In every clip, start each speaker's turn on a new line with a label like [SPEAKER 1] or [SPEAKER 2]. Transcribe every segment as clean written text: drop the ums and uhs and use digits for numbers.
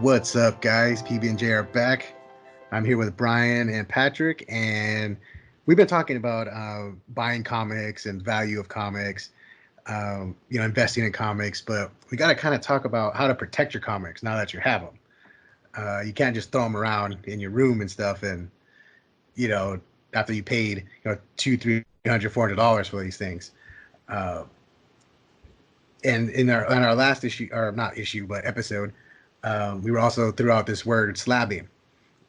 [SPEAKER 1] What's up, guys? PB and J are back. I'm here with Brian and Patrick, and we've been talking about buying comics and value of comics, investing in comics. But we got to kind of talk about how to protect your comics now that you have them. You can't just throw them around in your room and stuff, and you know, after you paid two, $300, $400 for these things. Uh, and in our last issue, or not issue, but episode, we were also threw out this word slabbing.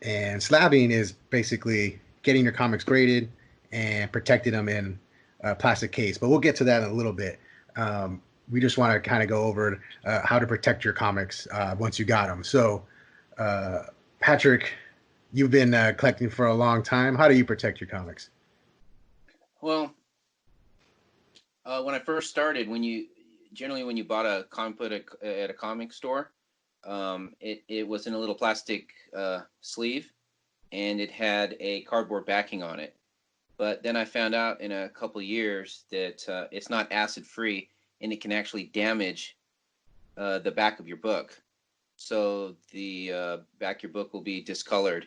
[SPEAKER 1] And slabbing is basically getting your comics graded and protecting them in a plastic case. But we'll get to that in a little bit. We just want to kind of go over how to protect your comics once you got them. So, Patrick, you've been collecting for a long time. How do you protect your comics?
[SPEAKER 2] Well, when I first started, when you bought a comic book at a comic store, it was in a little plastic sleeve, and it had a cardboard backing on it. But then I found out in a couple of years that it's not acid free, and it can actually damage the back of your book. So the back of your book will be discolored.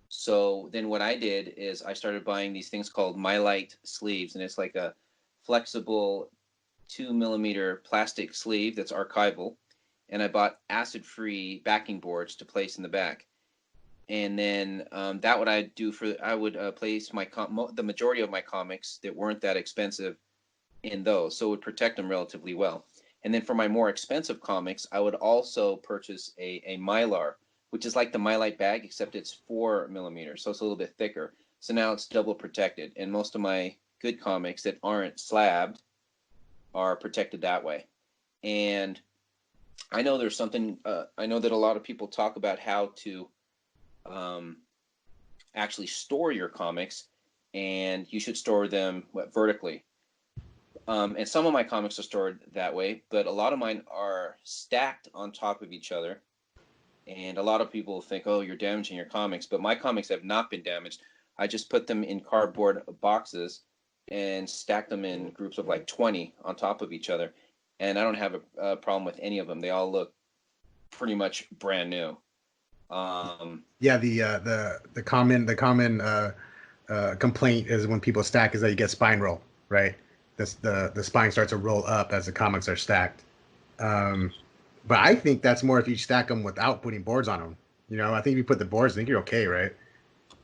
[SPEAKER 2] So then what I did is I started buying these things called Mylight sleeves, and it's like a flexible 2mm plastic sleeve that's archival. And I bought acid-free backing boards to place in the back. And then that what I do I would place the majority of my comics that weren't that expensive in those, so it would protect them relatively well. And then for my more expensive comics, I would also purchase a Mylar, which is like the Mylight bag, except it's 4mm, so it's a little bit thicker. So now it's double protected. And most of my good comics that aren't slabbed are protected that way. And I know there's something, I know that a lot of people talk about how to actually store your comics, and you should store them vertically. And some of my comics are stored that way, but a lot of mine are stacked on top of each other. And a lot of people think, oh, you're damaging your comics, but my comics have not been damaged. I just put them in cardboard boxes and stack them in groups of like 20 on top of each other. And I don't have a problem with any of them. They all look pretty much brand new.
[SPEAKER 1] Yeah, the common complaint is when people stack is that you get spine roll, right? The spine starts to roll up as the comics are stacked. But I think that's more if you stack them without putting boards on them. I think if you put the boards, I think you're okay, right?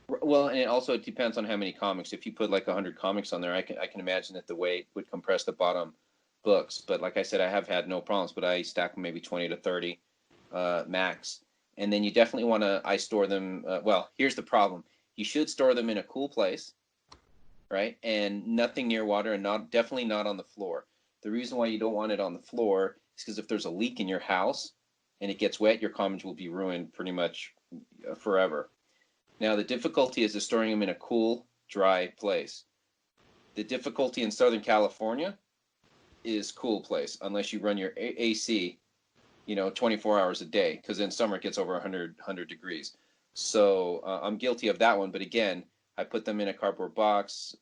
[SPEAKER 2] Well, and also it depends on how many comics. If you put like 100 comics on there, I can imagine that the weight would compress the bottom books. But like I said, I have had no problems, but I stack them maybe 20 to 30 max. And then you definitely want to, I store them, well, here's the problem. You should store them in a cool place, right? And nothing near water, and definitely not on the floor. The reason why you don't want it on the floor is because if there's a leak in your house and it gets wet, your comics will be ruined pretty much forever. Now, the difficulty is storing them in a cool, dry place. The difficulty in Southern California is cool place, unless you run your AC, 24 hours a day, because in summer it gets over 100 degrees. So I'm guilty of that one. But again, I put them in a cardboard box,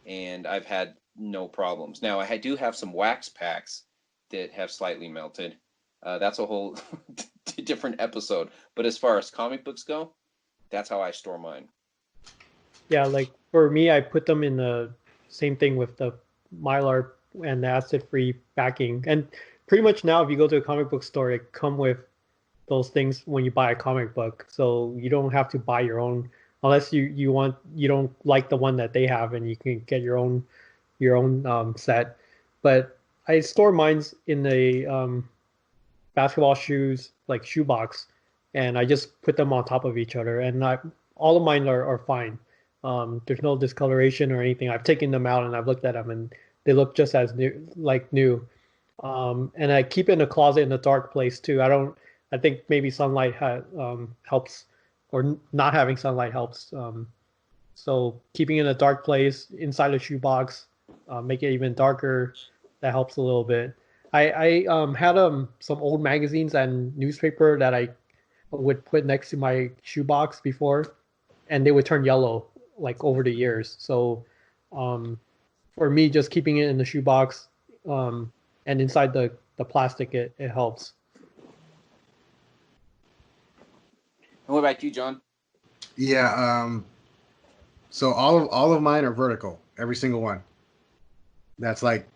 [SPEAKER 2] and I've had no problems. Now, I do have some wax packs that have slightly melted. That's a whole different episode. But as far as comic books go, that's how I store mine.
[SPEAKER 3] Yeah, like for me, I put them in the same thing with the Mylar and the acid-free backing. And pretty much now, if you go to a comic book store, it come with those things when you buy a comic book. So you don't have to buy your own unless you don't like the one that they have, and you can get your own set. But I store mines in the basketball shoes, like shoebox, and I just put them on top of each other, and all of mine are fine. There's no discoloration or anything. I've taken them out and I've looked at them, and they look just as new. And I keep it in a closet in a dark place too. I think maybe sunlight helps, or not having sunlight helps. So keeping it in a dark place inside a shoebox, make it even darker. That helps a little bit. I had some old magazines and newspaper that I would put next to my shoebox before, and they would turn yellow like over the years. So for me, just keeping it in the shoebox and inside the plastic, it helps.
[SPEAKER 2] And what about you, John?
[SPEAKER 1] Yeah. So all of mine are vertical. Every single one. That's like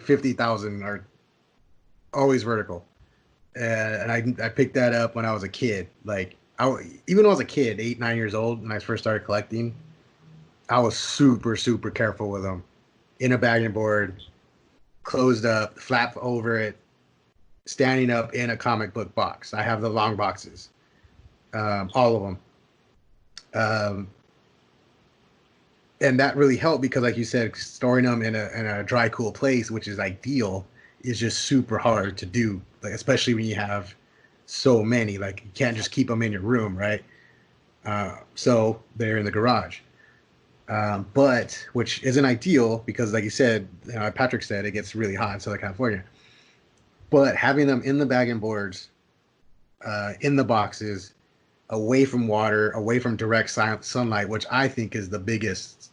[SPEAKER 1] 50,000 are always vertical. And I picked that up when I was a kid. Like even when I was a kid, 8 9 years old, when I first started collecting, I was super super careful with them. In a bagging board, closed up, flap over it, standing up in a comic book box. I have the long boxes, all of them. Um, and that really helped because, like you said, storing them in a dry, cool place, which is ideal, is just super hard to do. Like especially when you have so many, like you can't just keep them in your room, right? So they're in the garage. But which isn't ideal because, like you said, Patrick said, it gets really hot in Southern California. But having them in the bag and boards, in the boxes, away from water, away from direct sunlight, which I think is the biggest.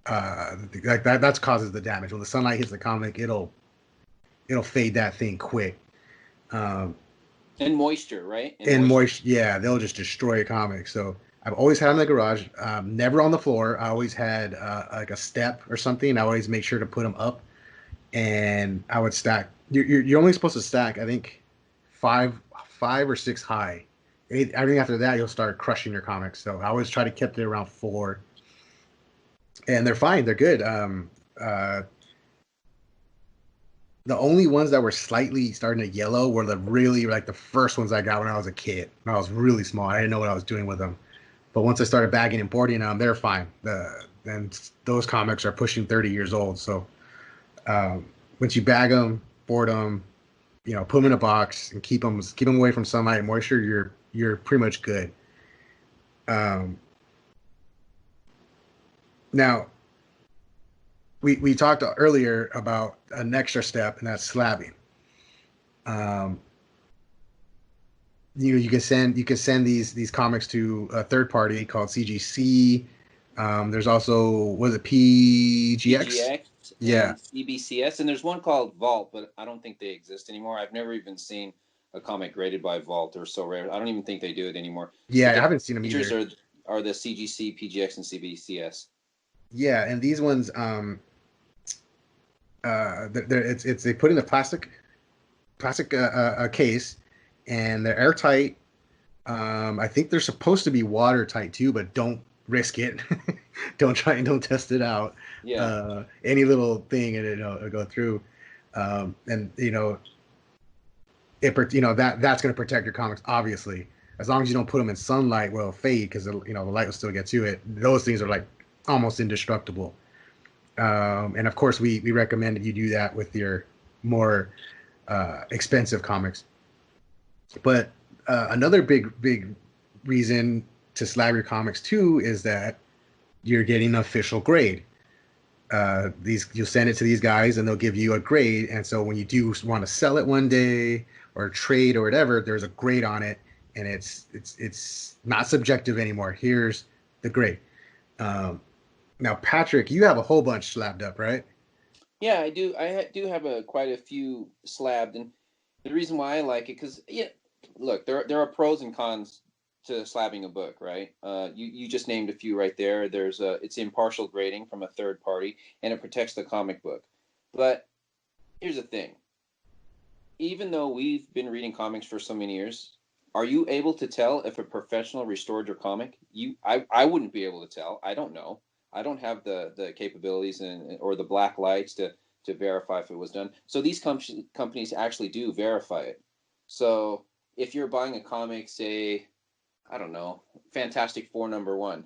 [SPEAKER 1] Like that causes the damage. When the sunlight hits the comic, it'll fade that thing quick. Um,
[SPEAKER 2] And moisture, right? And
[SPEAKER 1] and
[SPEAKER 2] moisture.
[SPEAKER 1] moist, yeah, they'll just destroy a comic. So I've always had them in the garage, never on the floor. I always had like a step or something. I always make sure to put them up, and I would stack. You're only supposed to stack, I think, five or six high. Everything after that, you'll start crushing your comics. So I always try to keep it around four, and they're fine. They're good. The only ones that were slightly starting to yellow were the really like the first ones I got when I was a kid. When I was really small, I didn't know what I was doing with them. But once I started bagging and boarding them, they're fine. And those comics are pushing 30 years old. So once you bag them, board them, put them in a box and keep them away from sunlight and moisture, you're pretty much good. Um, Now we talked earlier about an extra step, and that's slabbing. Um, you can send these comics to a third party called CGC. There's also, was it PGX?
[SPEAKER 2] PGX
[SPEAKER 1] Yeah,
[SPEAKER 2] and CBCS, and there's one called Vault, but I don't think they exist anymore. I've never even seen a comic graded by Vault. They're so rare. I don't even think they do it anymore.
[SPEAKER 1] yeah,
[SPEAKER 2] But
[SPEAKER 1] I
[SPEAKER 2] the
[SPEAKER 1] haven't seen them
[SPEAKER 2] features
[SPEAKER 1] either.
[SPEAKER 2] are the CGC, PGX, and CBCS.
[SPEAKER 1] Yeah, and these ones, it's they put in a plastic case, and they're airtight. I think they're supposed to be watertight too, but don't risk it. Don't test it out.
[SPEAKER 2] Yeah.
[SPEAKER 1] Any little thing and it'll go through. And that's going to protect your comics, obviously. As long as you don't put them in sunlight, well, it'll fade because the light will still get to it. Those things are like almost indestructible. And of course, we recommend that you do that with your more expensive comics. But another big reason to slab your comics too is that you're getting an official grade. These you'll send it to these guys and they'll give you a grade, and so when you do want to sell it one day or trade or whatever, there's a grade on it, and it's not subjective anymore. Here's the grade. Um, Now, Patrick, you have a whole bunch slabbed up, right?
[SPEAKER 2] Yeah, I do. Do have quite a few slabbed, and the reason why I like it because look, there are pros and cons to slabbing a book, right? You just named a few right there. It's impartial grading from a third party, and it protects the comic book. But here's the thing: even though we've been reading comics for so many years, are you able to tell if a professional restored your comic? I wouldn't be able to tell. I don't know. I don't have the capabilities or the black lights to verify if it was done. So these companies actually do verify it. So if you're buying a comic, say, I don't know, Fantastic Four #1,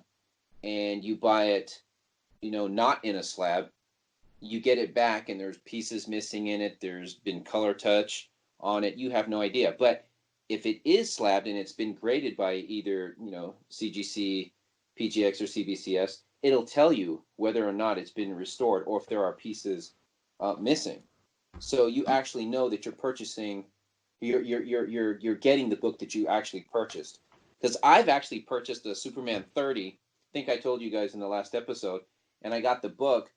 [SPEAKER 2] and you buy it, not in a slab, you get it back and there's pieces missing in it, there's been color touch on it, you have no idea. But if it is slabbed and it's been graded by either CGC, PGX, or CBCS, it'll tell you whether or not it's been restored or if there are pieces missing. So you actually know that you're purchasing, you're getting the book that you actually purchased. Because I've actually purchased a Superman 30. I think I told you guys in the last episode, and I got the book.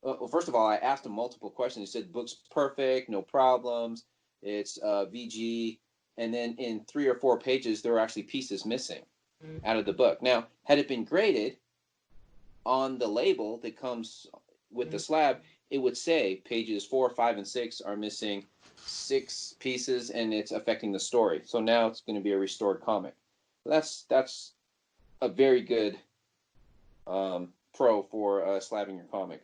[SPEAKER 2] Well, first of all, I asked him multiple questions. He said, "Book's perfect, no problems. It's VG and then in 3 or 4 pages there were actually pieces missing out of the book. Now, had it been graded, on the label that comes with the slab, it would say pages 4, 5, and 6 are missing 6 pieces, and it's affecting the story. So now it's going to be a restored comic. That's a very good pro for slabbing your comic.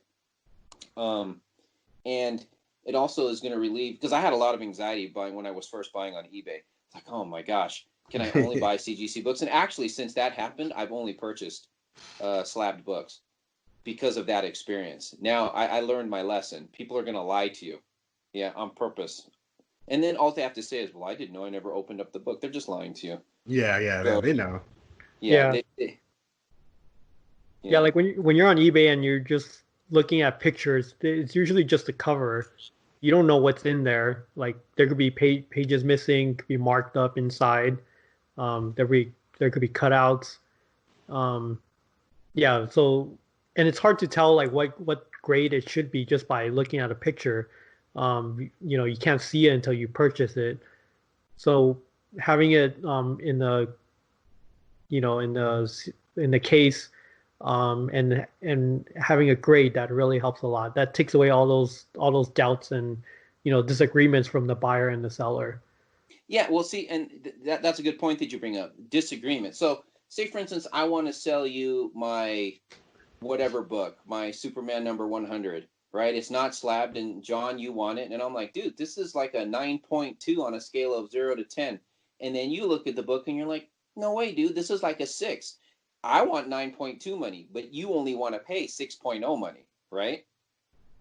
[SPEAKER 2] And it also is going to relieve, because I had a lot of anxiety buying when I was first buying on eBay. It's like, oh my gosh, can I only buy CGC books? And actually, since that happened, I've only purchased slabbed books because of that experience. Now I learned my lesson. People are going to lie to you, yeah, on purpose. And then all they have to say is, well, I didn't know, I never opened up the book. They're just lying to you.
[SPEAKER 1] Yeah,
[SPEAKER 2] So,
[SPEAKER 1] they know.
[SPEAKER 2] Yeah.
[SPEAKER 3] Yeah, like when you're on eBay and you're just looking at pictures, it's usually just a cover. You don't know what's in there. Like there could be pages missing, could be marked up inside. There could be cutouts. Yeah, so and it's hard to tell like what grade it should be just by looking at a picture. You can't see it until you purchase it. So having it in the in the case and having a grade, that really helps a lot. That takes away all those doubts and disagreements from the buyer and the seller.
[SPEAKER 2] Yeah, well, see, and that's a good point that you bring up. Disagreement. So, say for instance, I want to sell you my whatever book, my Superman number 100, right? It's not slabbed, and John, you want it, and I'm like, dude, this is like a 9.2 on a scale of 0 to 10. And then you look at the book and you're like, no way, dude, this is like a 6. I want 9.2 money, but you only want to pay 6.0 money, right?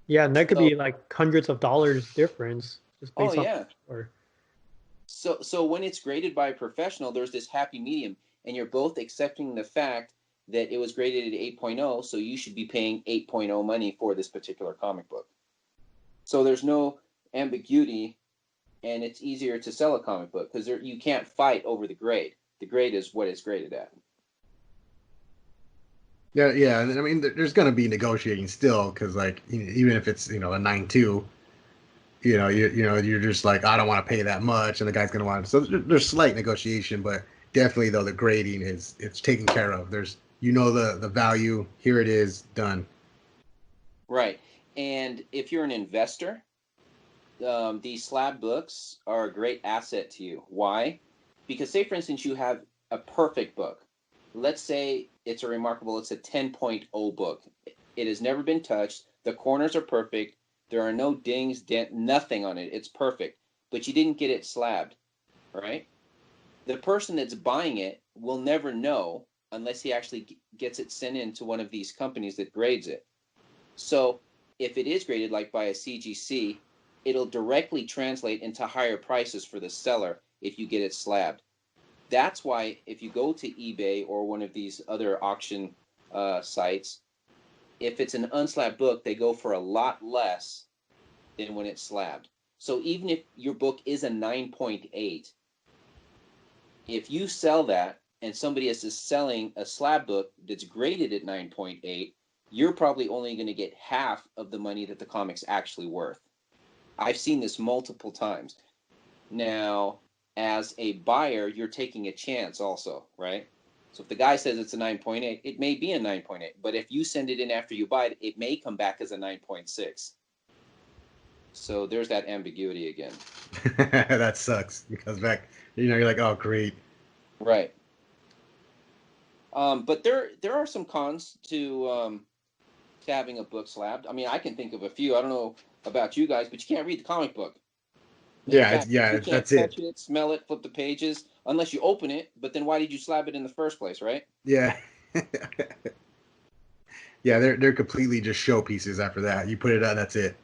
[SPEAKER 3] Yeah, and that could be like hundreds of dollars difference just based
[SPEAKER 2] yeah.
[SPEAKER 3] Or
[SPEAKER 2] So when it's graded by a professional, there's this happy medium, and you're both accepting the fact that it was graded at 8.0, so you should be paying 8.0 money for this particular comic book. So there's no ambiguity, and it's easier to sell a comic book because you can't fight over the grade. The grade is what it's graded at.
[SPEAKER 1] Yeah, and I mean, there's going to be negotiating still because, like, even if it's a 9.2, you're just like, I don't want to pay that much, and the guy's going to want it. So there's slight negotiation, but definitely though the grading it's taken care of. There's the value. Here it is, done.
[SPEAKER 2] Right, and if you're an investor, these slab books are a great asset to you. Why? Because say for instance you have a perfect book. Let's say it's a 10.0 book. It has never been touched. The corners are perfect. There are no dings, nothing on it. It's perfect. But you didn't get it slabbed, right? The person that's buying it will never know unless he actually gets it sent in to one of these companies that grades it. So if it is graded like by a CGC, it'll directly translate into higher prices for the seller if you get it slabbed. That's why if you go to eBay or one of these other auction sites, if it's an unslabbed book, they go for a lot less than when it's slabbed. So even if your book is a 9.8, if you sell that and somebody else is selling a slab book that's graded at 9.8, you're probably only going to get half of the money that the comic's actually worth. I've seen this multiple times. Now, as a buyer, you're taking a chance also, right? So if the guy says it's a 9.8, it may be a 9.8. But if you send it in after you buy it, it may come back as a 9.6. So there's that ambiguity again.
[SPEAKER 1] That sucks. Because back, you're like, oh, great.
[SPEAKER 2] Right. But there are some cons to having a book slabbed. I mean, I can think of a few. I don't know about you guys, but you can't read the comic book. You can't
[SPEAKER 1] that's
[SPEAKER 2] touch it, smell it, flip the pages, unless you open it. But then why did you slab it in the first place, right?
[SPEAKER 1] Yeah. Yeah, they're completely just showpieces after that. You put it on, that's it.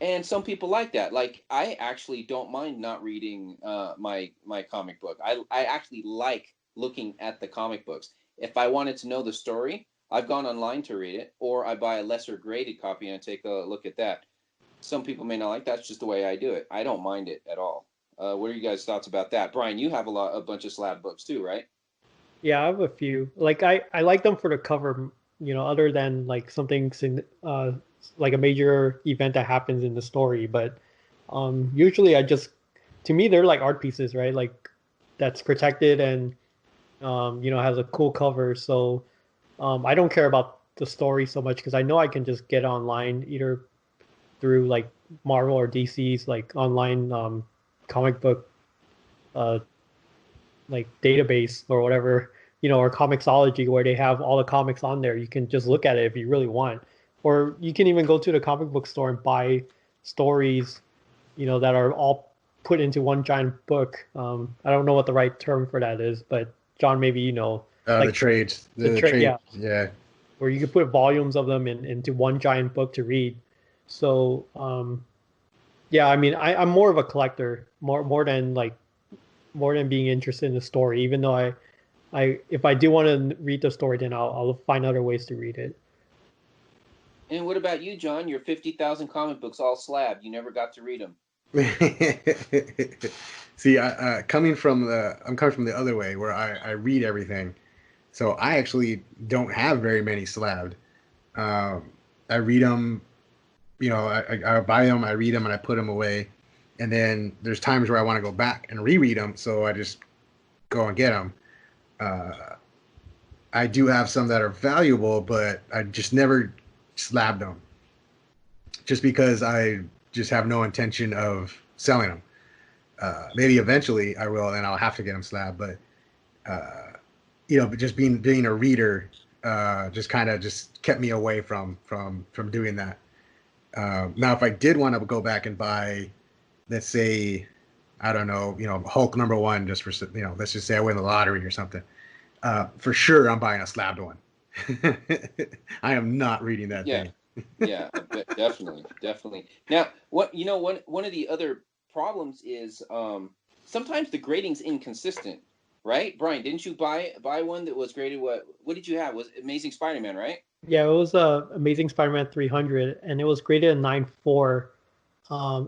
[SPEAKER 2] And some people like that. Like, I actually don't mind not reading my comic book. I actually like looking at the comic books. If I wanted to know the story, I've gone online to read it, or I buy a lesser graded copy and take a look at that. Some people may not like that. That's just the way I do it. I don't mind it at all. What are you guys' thoughts about that? Brian, you have a bunch of slab books too, right?
[SPEAKER 3] Yeah, I have a few. Like I like them for the cover, other than like something like a major event that happens in the story. But usually I just to me they're like art pieces, right? Like that's protected and has a cool cover. So I don't care about the story so much because I know I can just get online either through like Marvel or DC's like online comic book uh, like database or whatever, or Comixology where they have all the comics on there. You can just look at it if you really want, or you can even go to the comic book store and buy stories, that are all put into one giant book. I don't know what the right term for that is, but John, maybe
[SPEAKER 1] The
[SPEAKER 3] like
[SPEAKER 1] trades,
[SPEAKER 3] the
[SPEAKER 1] the
[SPEAKER 3] trade,
[SPEAKER 1] trade,
[SPEAKER 3] yeah,
[SPEAKER 1] yeah.
[SPEAKER 3] where you could put volumes of them into one giant book to read. So yeah, I mean, I'm more of a collector, more than being interested in the story. Even though if I do want to read the story, then I'll find other ways to read it.
[SPEAKER 2] And what about you, John? Your 50,000 comic books all slabbed. You never got to read them.
[SPEAKER 1] See, I'm coming from the other way where I read everything. So I actually don't have very many slabbed. I read them, I buy them, I read them, and I put them away. And then there's times where I want to go back and reread them, so I just go and get them. I do have some that are valuable, but I just never slabbed them, just because I just have no intention of selling them. Maybe eventually I will, and I'll have to get them slabbed. But but just being a reader, just kind of just kept me away from doing that. Now, if I did want to go back and buy, let's say, I don't know, Hulk #1, just for let's just say I win the lottery or something. For sure, I'm buying a slabbed one. I am not reading that thing.
[SPEAKER 2] Yeah, definitely. Now, one of the other problems is sometimes the grading's inconsistent, right? Brian, didn't you buy one that was graded? What did you have? Was Amazing Spider-Man, right?
[SPEAKER 3] Yeah, it was Amazing Spider-Man 300, and it was graded a 9.4.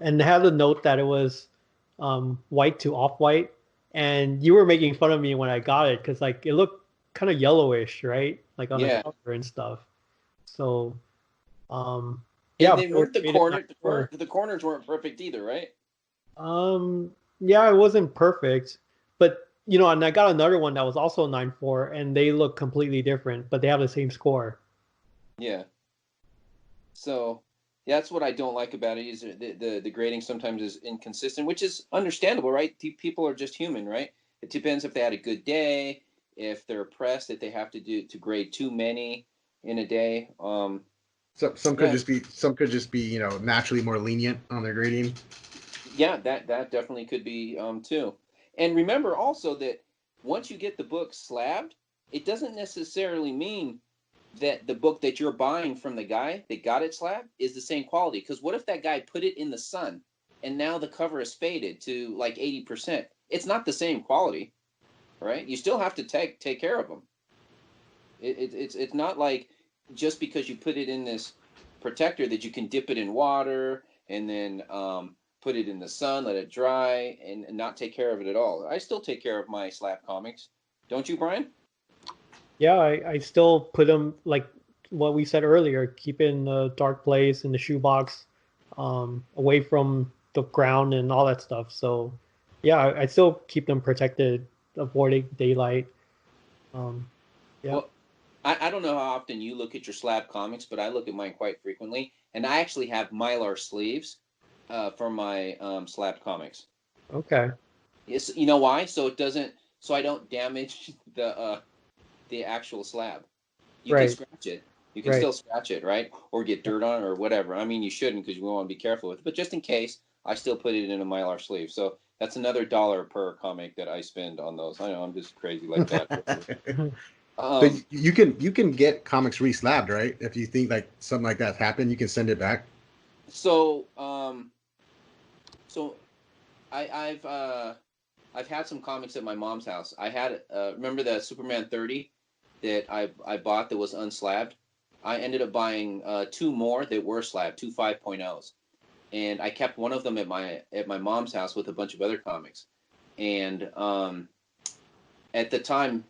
[SPEAKER 3] And they had a note that it was white to off-white, and you were making fun of me when I got it because like it looked kind of yellowish, right? Like on the cover and stuff. So, yeah,
[SPEAKER 2] and they weren't the corners weren't perfect either, right?
[SPEAKER 3] Yeah, it wasn't perfect, but and I got another one that was also 9.4, and they look completely different, but they have the same score.
[SPEAKER 2] Yeah. So that's what I don't like about it is the grading sometimes is inconsistent, which is understandable, right? People are just human, right? It depends if they had a good day, if they're pressed that they have to grade too many in a day.
[SPEAKER 1] So some could just be naturally more lenient on their grading.
[SPEAKER 2] Yeah, that definitely could be too. And remember also that once you get the book slabbed, it doesn't necessarily mean that the book that you're buying from the guy that got it slabbed is the same quality. Because what if that guy put it in the sun and now the cover is faded to like 80%? It's not the same quality, right? You still have to take care of them. It's not like just because you put it in this protector that you can dip it in water and then put it in the sun, let it dry, and not take care of it at all. I still take care of my slab comics. Don't you, Brian?
[SPEAKER 3] Yeah, I still put them like what we said earlier, keep it in the dark place in the shoebox, away from the ground and all that stuff. So yeah, I still keep them protected, avoiding daylight. Yeah.
[SPEAKER 2] Well, I don't know how often you look at your slab comics, but I look at mine quite frequently, and I actually have Mylar sleeves for my slab comics.
[SPEAKER 3] Okay.
[SPEAKER 2] Yes, you know why? So I don't damage the actual slab. You can scratch it. You can still scratch it, right? Or get dirt on it or whatever. I mean, you shouldn't because you want to be careful with it. But just in case, I still put it in a Mylar sleeve. So that's another $1 per comic that I spend on those. I know I'm just crazy like that.
[SPEAKER 1] But you can get comics re-slabbed, right? If you think like something like that's happened, you can send it back.
[SPEAKER 2] So I've had some comics at my mom's house. I had remember the Superman 30 that I bought that was unslabbed. I ended up buying 2 more that were slabbed, 2 5.0s, and I kept one of them at my mom's house with a bunch of other comics. And at the time,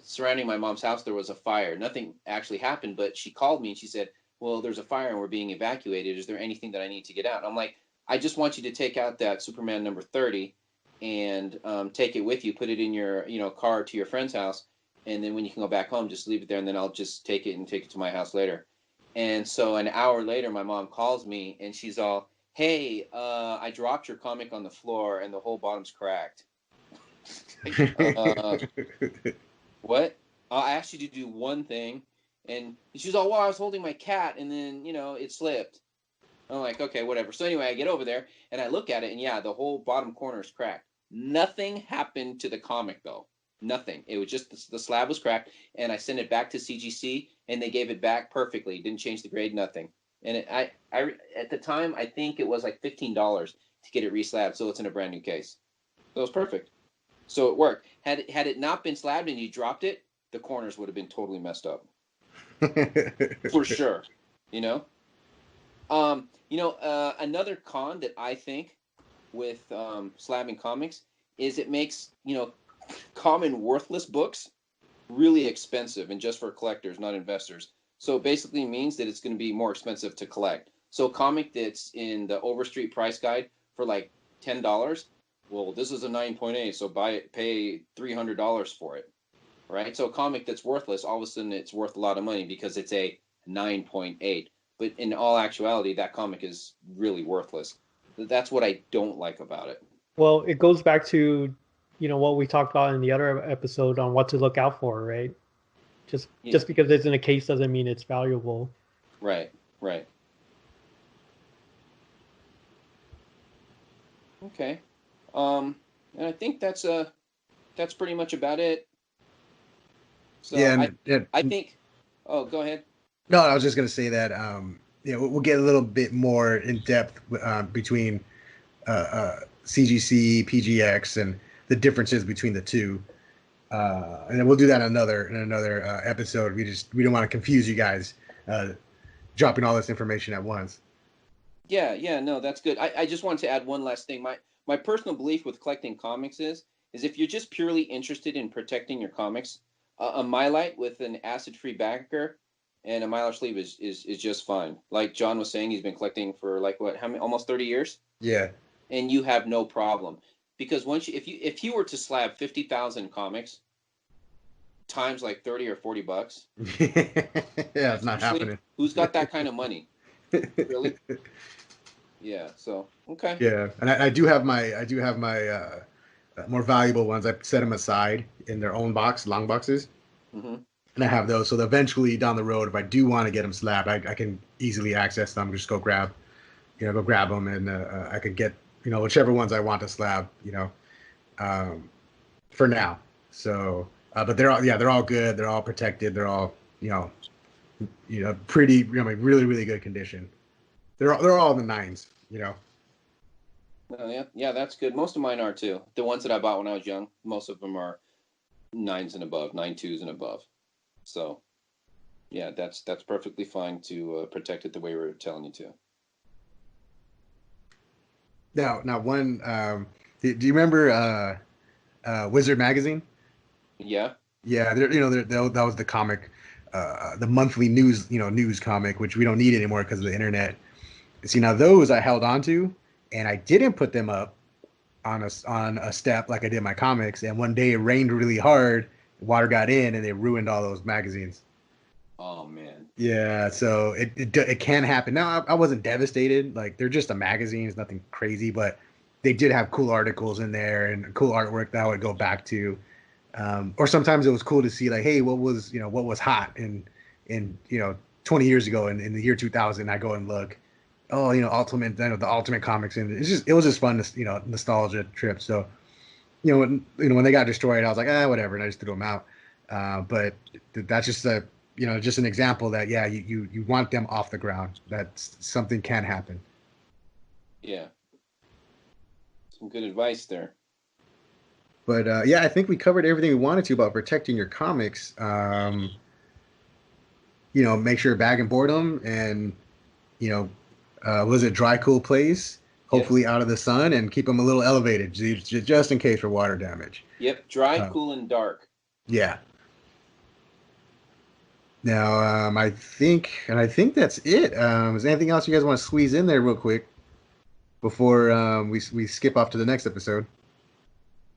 [SPEAKER 2] surrounding my mom's house, there was a fire. Nothing actually happened, but she called me and she said, "Well, there's a fire and we're being evacuated. Is there anything that I need to get out?" And I'm like, I just want you to take out that Superman number 30 and take it with you, put it in your car to your friend's house, and then when you can go back home, just leave it there, and then I'll just take it to my house later. And so an hour later, my mom calls me, and she's all, "Hey, I dropped your comic on the floor, and the whole bottom's cracked." What? I asked you to do one thing, and she's all, "Well, I was holding my cat, and then it slipped." I'm like, "Okay, whatever." So anyway, I get over there and I look at it, and yeah, the whole bottom corner is cracked. Nothing happened to the comic though. Nothing. It was just the slab was cracked, and I sent it back to CGC, and they gave it back perfectly. Didn't change the grade, nothing. And I at the time I think it was like $15 to get it reslabbed, so it's in a brand new case. So it was perfect. So it worked. Had it not been slabbed and you dropped it, the corners would have been totally messed up for sure. You know. Another con that I think with slabbing comics is it makes common worthless books really expensive, and just for collectors, not investors. So it basically means that it's going to be more expensive to collect. So a comic that's in the Overstreet price guide for like $10, well, this is a 9.8, so pay $300 for it, right? So a comic that's worthless, all of a sudden it's worth a lot of money because it's a 9.8. But in all actuality, that comic is really worthless. That's what I don't like about it.
[SPEAKER 3] Well, it goes back to, what we talked about in the other episode on what to look out for, right? Just because it's in a case doesn't mean it's valuable.
[SPEAKER 2] Right. Okay. And I think that's pretty much about it. So I think. Oh, go ahead.
[SPEAKER 1] No, I was just going to say that we'll get a little bit more in depth between CGC, PGX, and the differences between the two, and then we'll do that in another episode. We don't want to confuse you guys, dropping all this information at once.
[SPEAKER 2] Yeah, no, that's good. I just wanted to add one last thing. My personal belief with collecting comics is if you're just purely interested in protecting your comics, a Mylite with an acid-free backer and a Mylar sleeve is just fine. Like John was saying, he's been collecting for like what, how many, almost 30 years?
[SPEAKER 1] Yeah.
[SPEAKER 2] And you have no problem. Because if you were to slab 50,000 comics times like 30 or $40,
[SPEAKER 1] yeah, it's not happening.
[SPEAKER 2] Who's got that kind of money? Really? Yeah. So okay.
[SPEAKER 1] Yeah, and I do have my more valuable ones. I set them aside in their own box, long boxes, and I have those. So that eventually down the road, if I do want to get them slabbed, I can easily access them. Just go grab them, and I could get whichever ones I want to slab. For now. So, but they're all good. They're all protected. They're all pretty really really good condition. They're all in the nines.
[SPEAKER 2] Yeah, that's good. Most of mine are too. The ones that I bought when I was young, most of them are 9s and above, 9.2s and above. So, yeah, that's perfectly fine to protect it the way we're telling you to.
[SPEAKER 1] Now, one. Do you remember Wizard magazine?
[SPEAKER 2] Yeah.
[SPEAKER 1] Yeah, that was the comic, the monthly news comic, which we don't need anymore because of the internet. See, now those I held on to, and I didn't put them up on a step like I did my comics. And one day it rained really hard, water got in, and they ruined all those magazines.
[SPEAKER 2] Oh man.
[SPEAKER 1] Yeah, so it can happen. Now I wasn't devastated. Like, they're just a magazine, it's nothing crazy, but they did have cool articles in there and cool artwork that I would go back to. Or sometimes it was cool to see, like, hey, what was hot in 20 years ago in the year 2000. I go and look. Oh, Ultimate, the Ultimate Comics, and it was just fun to, nostalgia trip. So, when they got destroyed, I was like, whatever, and I just threw them out. But that's just just an example that, yeah, you want them off the ground. That something can happen.
[SPEAKER 2] Yeah. Some good advice there.
[SPEAKER 1] But I think we covered everything we wanted to about protecting your comics. Make sure bag and board them, and was it dry, cool place? Hopefully out of the sun, and keep them a little elevated, just in case for water damage.
[SPEAKER 2] Yep, dry, cool, and dark.
[SPEAKER 1] Yeah. Now, I think that's it. Is there anything else you guys want to squeeze in there real quick? before we skip off to the next episode?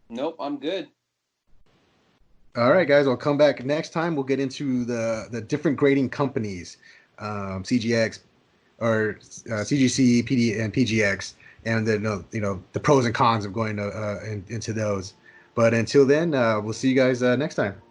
[SPEAKER 2] Nope, I'm good.
[SPEAKER 1] All right, guys. I'll come back next time. We'll get into the different grading companies, CGX or CGC, PD, and PGX, and then the pros and cons of going into those. But until then, we'll see you guys next time.